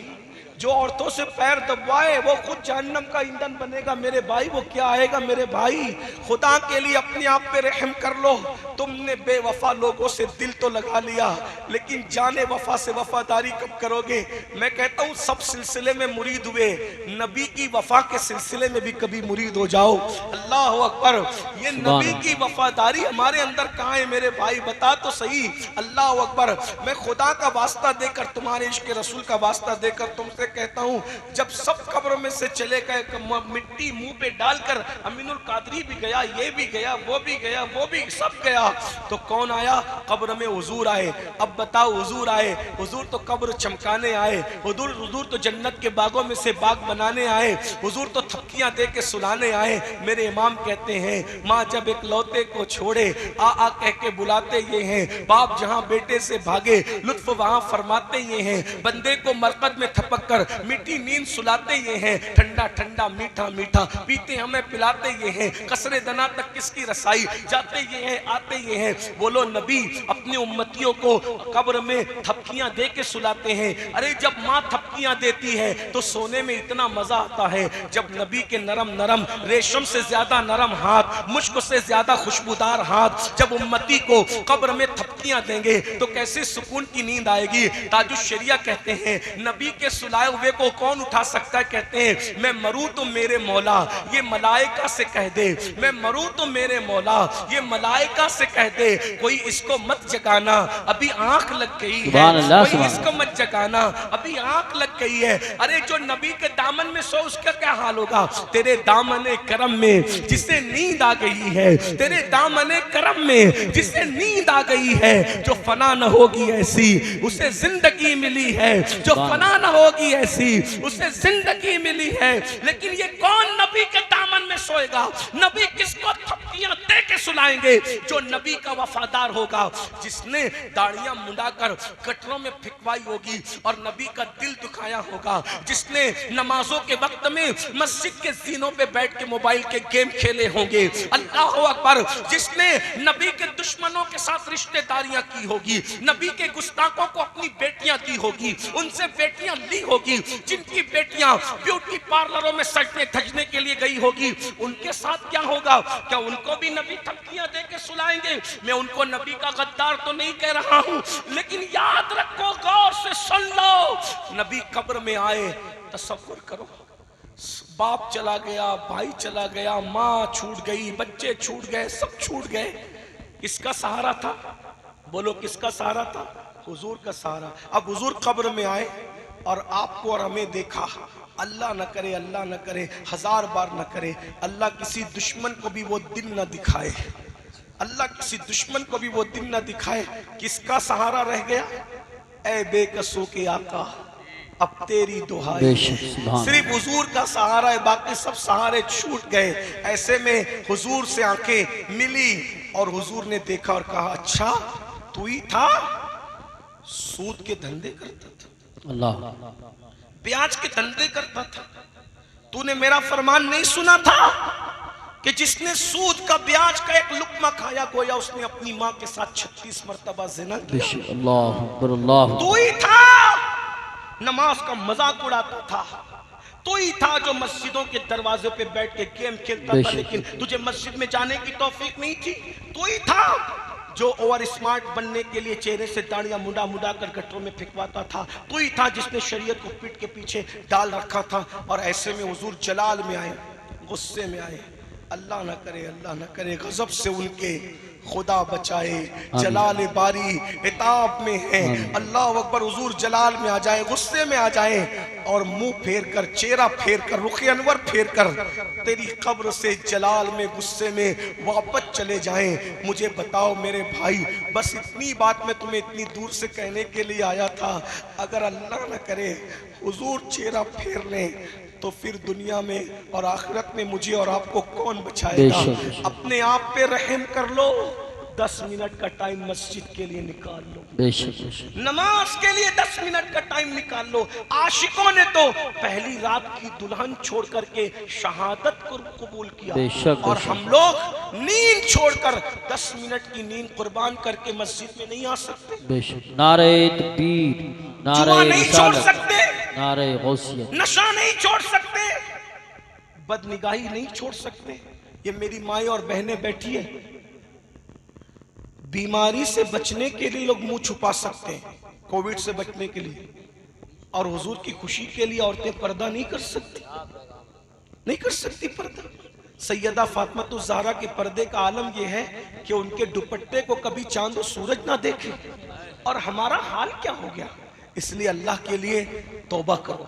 जो औरतों से पैर दबाए वो खुद जहन्नम का ईंधन बनेगा मेरे भाई, वो क्या आएगा मेरे भाई? खुदा के लिए अपने आप पे रहम कर लो। तुमने बेवफा लोगों से दिल तो लगा लिया, लेकिन जाने वफा से वफादारी कब करोगे? मैं कहता हूँ सब सिलसिले में मुरीद हुए, नबी की वफा के सिलसिले में भी कभी मुरीद हो जाओ। अल्लाह अकबर। ये नबी की वफादारी हमारे अंदर कहाँ है मेरे भाई? बता तो सही। अल्लाह अकबर। मैं खुदा का वास्ता देकर, तुम्हारे इश्क रसूल का वास्ता देकर तुमसे कहता हूं, जब सब कब्र में से चले गए, मिट्टी मुंह पे डालकर अमीनुल कादरी भी गया, ये भी गया, वो भी गया, वो भी सब गया, तो कौन आया? कब्र में हुजूर आए। अब बताओ, हुजूर आए, हुजूर तो कब्र चमकाने आए, हुजूर तो जन्नत के बागों में से बाग बनाने आए, हुजूर तो थपकियां दे के सुलाने आए। मेरे इमाम कहते हैं, माँ जब एक लौते को छोड़े आ आ कह के बुलाते ये हैं, बाप जहां बेटे से भागे लुत्फ वहां फरमाते ये हैं, बंदे को मरकत में थपक कर मीठी नींद सुलाते ये हैं, ठंडा ठंडा मीठा मीठा पीते हमें पिलाते ये हैं, कसरे दना तक किसकी रसाई जाते ये हैं, आते ये हैं। बोलो नबी अपनी उम्मतियों को कब्र में थपकियां दे के सुलाते हैं। अरे जब माँ थपकियां देती है तो सोने में इतना मजा आता है, जब नबी के नरम नरम, रेशम से ज्यादा नरम हाथ, मुश्क से ज्यादा खुशबूदार हाथ जब उम्मती को कब्र में थपकियां देंगे तो कैसे सुकून की नींद आएगी। ताजुश शरिया कहते हैं, नबी के सुलाए उठाए हुए को कौन उठा सकता है? कहते हैं मैं मरूं तो मेरे मौला ये मलाइका से कह दे, मैं मरूं तो मेरे मौला ये मलाइका से कह दे, कोई इसको मत जगाना अभी आंख लग गई है, कोई इसको मत जगाना अभी आंख लग गई है। अरे जो नबी के दामन में सो उसका क्या हाल होगा? तेरे दामन करम में जिसे नींद आ गई है, तेरे दामन करम में जिसे नींद आ गई है, जो फना न होगी ऐसी उसे जिंदगी मिली है, जो फना न होगी ऐसी उसे जिंदगी मिली है। लेकिन ये कौन नबी के दामन में सोएगा? नबी किसको थपकियां दे के सुलाएंगे? जो नबी का वफादार होगा, जिसने दाढ़ियां मुंडाकर कटरों में फिकवाई होगी और नबी का दिल दुखाया होगा, जिसने नमाजों के वक्त में मस्जिद के जीनों पे बैठ के मोबाइल के गेम खेले होंगे, अल्लाह अकबर, जिसने नबी के दुश्मनों के साथ रिश्तेदारियां की होगी, नबी के गुस्ताखों को अपनी बेटियां दी होगी, उनसे बेटियां ली होगी, जिनकी बेटियां ब्यूटी पार्लरों में सजने धजने के लिए गई होगी, उनके साथ क्या होगा? क्या उनको भी नबी थपकियां दे के सुलाएंगे? मैं उनको नबी का गद्दार तो नहीं कह रहा हूं, लेकिन याद रखो, गौर से सुन लो, नबी कब्र में आए, तसव्वुर करो, बाप चला गया, भाई चला गया, माँ छूट गई, बच्चे छूट गए, सब छूट गए, किसका सहारा था? बोलो किसका सहारा था? हुजूर का सहारा। अब हुजूर कब्र में आए और आपको और हमें देखा, अल्लाह न करे, अल्लाह न करे, 1000 बार न करे, अल्लाह किसी दुश्मन को भी वो दिन न दिखाए, अल्लाह किसी दुश्मन को भी वो दिन न दिखाए। किसका सहारा रह गया? ऐ बेकसों के आका अब तेरी दुहाई, सिर्फ हुजूर का सहारा है, बाकी सब सहारे छूट गए। ऐसे में हुजूर से आंखें मिली और हुजूर ने देखा और कहा, अच्छा तू ही था? सूद के धंधे करता था, अल्लाह, ब्याज के धंधे करता था, तूने मेरा फरमान नहीं सुना था कि जिसने सूद का ब्याज का एक लुक्मा खाया, गोया उसने अपनी माँ के साथ 36 मर्तबा ज़िना किया। अल्लाह, तू ही था नमाज का मजाक उड़ाता था, तू ही था जो मस्जिदों के दरवाजे पे बैठ के गेम खेलता था, लेकिन तुझे मस्जिद में जाने की तौफीक नहीं थी। तू ही था जो ओवर स्मार्ट बनने के लिए चेहरे से दाढ़ियां मुंडा मुंडा कर गटरों में फेंकवाता था। तू ही था जिसने शरीयत को पीठ के पीछे डाल रखा था। और ऐसे में हुजूर जलाल में आए, गुस्से में आए, अल्लाह ना करे, अल्लाह ना करे गजब से उनके खुदा बचाए, जलाल बारी इताब में है, अल्लाह अकबर। हुजूर जलाल में आ जाए, गुस्से में आ जाए और मुंह फेर कर, चेहरा फेर कर, रुखे अनवर फेर कर तेरी कब्र से जलाल में गुस्से में वापस चले जाएं। मुझे बताओ मेरे भाई, बस इतनी बात मैं तुम्हें इतनी दूर से कहने के लिए आया था, अगर अल्लाह न करे हुजूर चेहरा फेर लें तो फिर दुनिया में और आखिरत में मुझे और आपको कौन बचाएगा। अपने आप पे रहम कर लो, 10 मिनट का टाइम मस्जिद के लिए निकाल लो, नमाज के लिए 10 मिनट का टाइम निकाल लो। आशिकों ने तो पहली रात की दुल्हन छोड़ करके शहादत को कबूल किया, और हम लोग नींद छोड़कर 10 मिनट की नींद कुर्बान करके मस्जिद में नहीं आ सकते। नारे तकबीर, नारे नहीं छोड़ सकते, नारे गौसियत, नशा नहीं छोड़ सकते, बदनिगाही नहीं छोड़ सकते। ये मेरी माँ और बहनें बैठी है, बीमारी से बचने के लिए लोग मुंह छुपा सकते हैं, कोविड से बचने के लिए, और हुजूर की खुशी के लिए औरतें पर्दा नहीं कर सकती, नहीं कर सकती पर्दा। सैयदा फातिमा ज़हरा के पर्दे का आलम यह है कि उनके दुपट्टे को कभी चांद और सूरज ना देखे, और हमारा हाल क्या हो गया। इसलिए अल्लाह के लिए तौबा करो,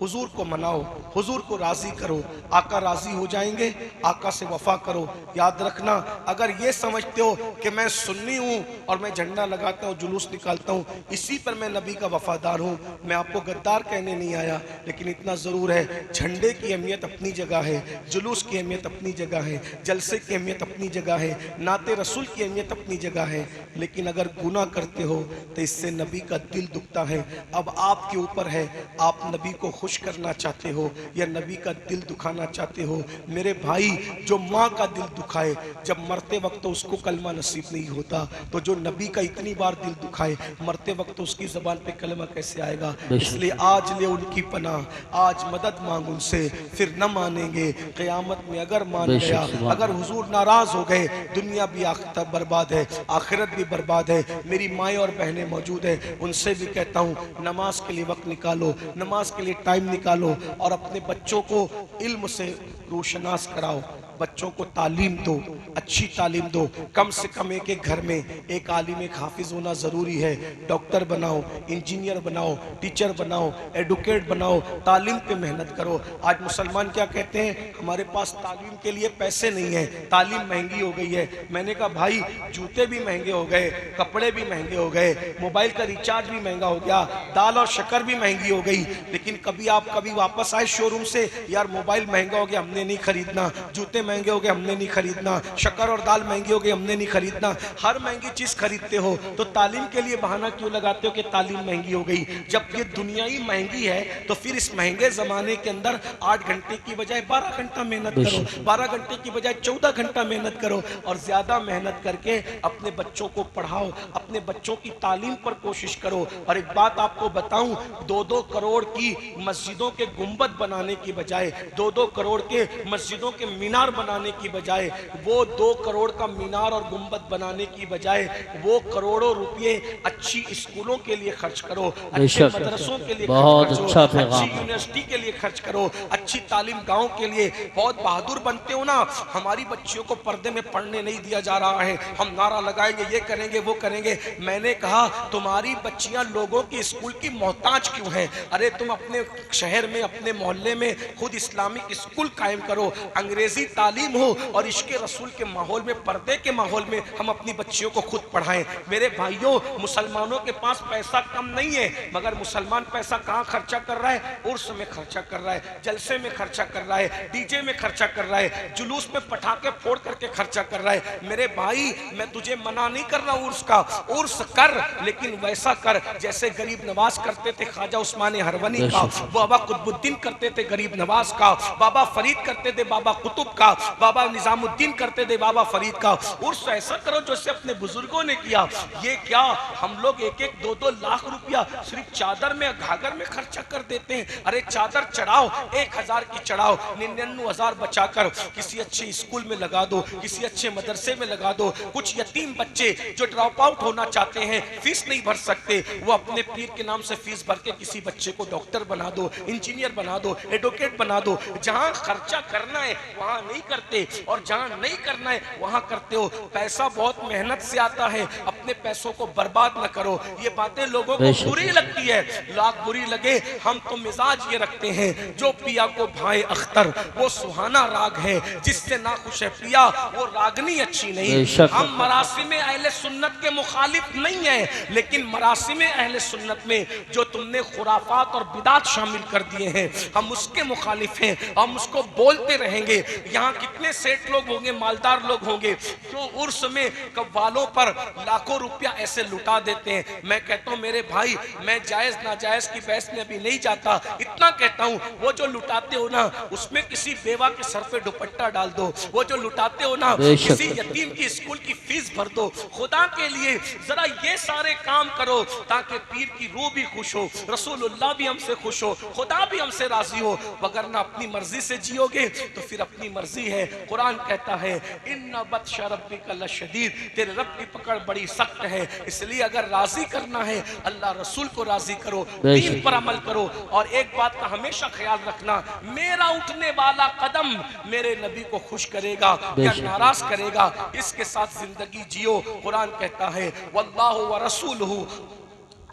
हुजूर को मनाओ, हुजूर को राजी करो, आका राजी हो जाएंगे। आका से वफा करो। याद रखना, अगर ये समझते हो कि मैं सुन्नी हूँ और मैं झंडा लगाता हूँ, जुलूस निकालता हूँ, इसी पर मैं नबी का वफादार हूँ, मैं आपको गद्दार कहने नहीं आया, लेकिन इतना ज़रूर है, झंडे की अहमियत अपनी जगह है, जुलूस की अहमियत अपनी जगह है, जलसे की अहमियत अपनी जगह है, नाते रसूल की अहमियत अपनी जगह है। लेकिन अगर गुनाह करते हो तो इससे नबी का दिल दुखता है। अब आपके ऊपर है, आप नबी को खुश करना चाहते हो या नबी का दिल दुखाना चाहते हो। मेरे भाई, जो माँ का दिल दुखाए जब मरते वक्त तो उसको कलमा नसीब नहीं होता, तो जो नबी का इतनी बार दिल दुखाए मरते वक्त तो उसकी ज़बान पे कलमा कैसे आएगा। इसलिए आज ले उनकी पनाह, आज मदद मांग उनसे, फिर न मानेंगे क़यामत में अगर मान गया। अगर हुजूर नाराज हो गए, दुनिया भी बर्बाद है, आखिरत भी बर्बाद है। मेरी माएँ और बहनें मौजूद है, उनसे भी कहता हूँ नमाज के लिए वक्त निकालो, नमाज के लिए टाइम निकालो और अपने बच्चों को इल्म से रोशनास कराओ। बच्चों को तालीम दो, अच्छी तालीम दो। कम से कम एक एक घर में एक आलिम एक हाफिज होना ज़रूरी है। डॉक्टर बनाओ, इंजीनियर बनाओ, टीचर बनाओ, एडवोकेट बनाओ, तालीम पे मेहनत करो। आज मुसलमान क्या कहते हैं, हमारे पास तालीम के लिए पैसे नहीं है, तालीम महंगी हो गई है। मैंने कहा भाई जूते भी महंगे हो गए, कपड़े भी महंगे हो गए, मोबाइल का रिचार्ज भी महंगा हो गया, दाल और शक्कर भी महंगी हो गई, लेकिन कभी वापस आए शोरूम से, यार मोबाइल महंगा हो गया हमने नहीं खरीदना, जूते महंगे हो गए हमने नहीं खरीदना, शक्कर और दाल महंगी हो गई हमने नहीं खरीदना। हर महंगी चीज खरीदते हो तो तालीम के लिए बहाना क्यों लगाते हो कि तालीम महंगी हो गई? जब ये दुनिया ही महंगी है तो फिर इस महंगे जमाने के अंदर 8 घंटे की बजाय 12 घंटा मेहनत करो, 12 घंटे की बजाय 14 घंटा मेहनत करो और ज्यादा मेहनत करके अपने बच्चों को पढ़ाओ, अपने बच्चों की तालीम पर कोशिश करो। और एक बात आपको बताऊं, 2-2 करोड़ की मस्जिदों के गुंबद बनाने की बजाय, 2-2 करोड़ के मस्जिदों के मीनार बनाने की बजाय, वो 2 करोड़ का मीनार और गुंबद बनाने की बजाय वो करोड़ों रुपए अच्छी स्कूलों के लिए खर्च करो, अच्छे मदरसों के लिए खर्च करो, अच्छी यूनिवर्सिटी के लिए खर्च करो, अच्छी तालीम गांव के लिए। बहुत बहादुर बनते हो ना, हमारी बच्चियों को पर्दे में पढ़ने नहीं दिया जा रहा है, हम नारा लगाएंगे, ये करेंगे वो करेंगे। मैंने कहा तुम्हारी बच्चियां लोगों की स्कूल की मोहताज क्यों हैं? अरे तुम अपने शहर में, अपने मोहल्ले में खुद इस्लामिक स्कूल कायम करो, अंग्रेजी तालीम हो और इश्क़ रसूल के माहौल में, पर्दे के माहौल में हम अपनी बच्चियों को खुद पढ़ाएं। मेरे भाइयों, मुसलमानों के पास पैसा कम नहीं है, मगर मुसलमान पैसा कहाँ खर्चा कर रहा है? उर्स में खर्चा कर रहा है, जलसे में खर्चा कर रहा है, डीजे में खर्चा कर रहा है, जुलूस में पटाखे फोड़ करके खर्चा कर रहा है। मेरे भाई, मैं तुझे मना नहीं कर रहा उर्स का, उर्स कर, लेकिन वैसा कर जैसे गरीब नवाज करते थे ख्वाजा उस्मान हरवनी का, बाबा कुतुबुद्दीन करते थे गरीब नवाज का, बाबा फरीद करते थे बाबा कुतुब का, बाबा निजामुद्दीन करते थे बाबा फरीद का। उर्स ऐसा करो जैसे अपने बुजुर्गों ने किया। ये क्या हम लोग 1-1, 2-2 लाख रुपया सिर्फ चादर में, घाघर में खर्चा कर देते हैं। अरे चादर चढ़ाओ, 1000 की चढ़ाओ, 99,000 बचाकर किसी अच्छे स्कूल में लगा दो, किसी अच्छे मदरसे में लगा दो। कुछ यतीम बच्चे जो ड्रॉप आउट होना चाहते हैं, फीस नहीं भर सकते, वो अपने पीर के नाम से फीस भर के किसी बच्चे को डॉक्टर बना दो, इंजीनियर बना दो, एडवोकेट बना दो। जहां खर्चा करना है वहां नहीं करते और जहां नहीं करना है वहां करते हो। पैसा बहुत मेहनत से आता है, अपने पैसों को बर्बाद न करो। ये बातें लोगों को बुरी लगती है, लाख बुरी लगे, हम तो मिजाज ये रखते हैं, जो पिया को भाए अख्तर वो सुहाना राग है, जिससे ना खुश है पिया वो रागनी अच्छी नहीं। हम मरासिमे अहले सुन्नत के मुखालिफ नहीं है, लेकिन मरासिमे अहले सुन्नत में जो तुमने खुराफात और बिदात शामिल कर दिए हैं, हम उसके मुखालिफ हैं, हम उसको बोलते रहेंगे। यहाँ कितने सेठ लोग होंगे, मालदार लोग होंगे जो उर्स में कव्वालों पर लाखों रुपया ऐसे लुटा देते हैं। मैं कहता हूँ मेरे भाई, मैं जायज नाजायज की बहस में अभी नहीं जाता, इतना कहता हूँ वो जो लुटाते हो ना, उसमें किसी बेवा के सर पे दुपट्टा डाल दो। वो जो लुटाते हो ना, किसी यतीम की स्कूल की फीस भर दो। खुदा के लिए जरा ये सारे काम करो ताकि पीर की रूह भी खुश हो, रसूलुल्लाह भी हमसे खुश हो, खुदा भी हमसे राजी हो। वगरना अपनी मर्जी से जियोगे तो फिर अपनी मर्जी है। कुरान कहता है इन्ना बत्श रब्बिका लशदीद, तेरे रब की पकड़ बड़ी सख्त है। इसलिए अगर राजी करना है अल्लाह रसूल को राजी करो, दीन पर अमल करो। और एक बात का हमेशा ख्याल रखना, मेरा उठने वाला कदम मेरे नबी को खुश करेगा या नाराज करेगा, इसके साथ जिंदगी जियो। कुरान कहता है वल्लाहु व रसूलुहु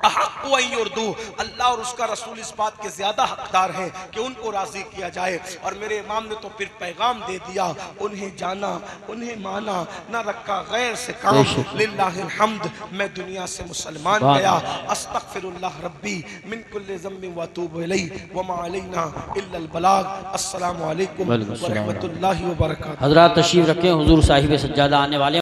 अल्लाह और उसका रसूल इस बात के ज्यादा हकदार हैं कि उनको राजी किया जाए। और मेरे इमाम ने तो फिर पैगाम दे दिया, उन्हें जाना उन्हें माना, न रखा गैर से काम। लिल्लाहिल हम्द, मैं दुनिया से मुसलमान गया। अस्तगफिरुल्लाह रब्बी मिन कुल्लि ज़म्बिन व अतूबु इलैहि व मा अलैना इल्लल बलाग। अस्सलामु अलैकुम व रहमतुल्लाहि व बरकातहू। हज़रात तशरीफ रखें, हुजूर साहिब सज्जादा आने वाले।